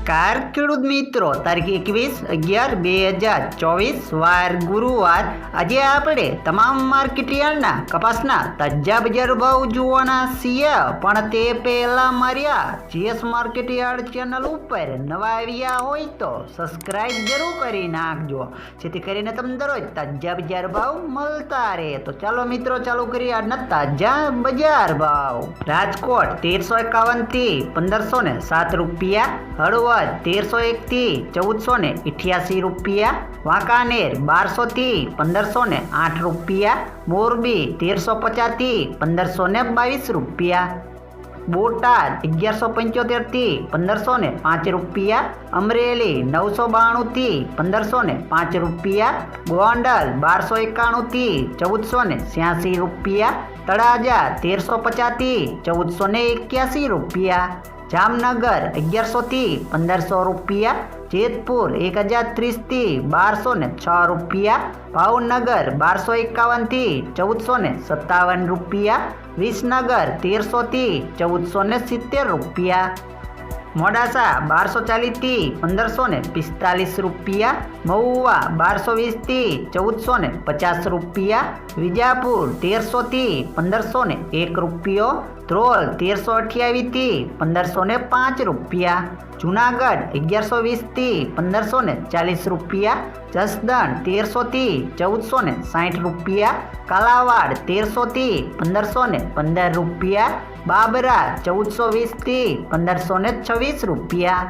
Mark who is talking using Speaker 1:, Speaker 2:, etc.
Speaker 1: નમસ્કાર ખેડૂત મિત્રો, તારીખ 21/11/2024 વાર ગુરુવાર। આજે આપણે તમામ માર્કેટ યાર્ડના કપાસના તાજા બજાર ભાવ જોવાના છીએ, પણ તે પહેલા મારી આ જીએસ માર્કેટ યાર્ડ ચેનલ ઉપર નવા આવ્યા હોય તો સબસ્ક્રાઇબ જરૂર કરી નાખજો, જેથી કરીને તમને દરરોજ તાજા બજાર ભાવ મળતા રહે। તો ચાલો મિત્રો, ચાલુ કરીએ આજના તાજા બજાર ભાવ। રાજકોટ 1351 થી 1507 રૂપિયા, હળવદ 1301 થી 1488 રૂપિયા, વાંકાનેર 1200 થી 1508 રૂપિયા, મોરબી 1350 થી 1522 રૂપિયા, બોટાદ 1175 થી 1505 રૂપિયા, અમરેલી 992 થી 1505 રૂપિયા, ગોંડલ 1291 થી 1486 રૂપિયા, તળાજા 1350 થી 1481 રૂપિયા, જામનગર 1100 થી 1500 રૂપિયા, જેતપુર 1030 થી 1206 રૂપિયા, ભાવનગર 1251 થી 1457 રૂપિયા, વિસનગર 1300 થી 1470 રૂપિયા, મોડાસા 1240 થી 1545 રૂપિયા, મહુવા 1220 થી 1450 રૂપિયા, વિજાપુર 1300 થી 1501 રૂપિયો, ધ્રોલ 1328 થી 1505 રૂપિયા, જુનાગઢ 1120 થી 1540 રૂપિયા, જસદણ 1300 થી 1460 રૂપિયા, કાલાવાડ 1300 થી 1515 રૂપિયા, બાબરા 1420 થી 1526 રૂપિયા।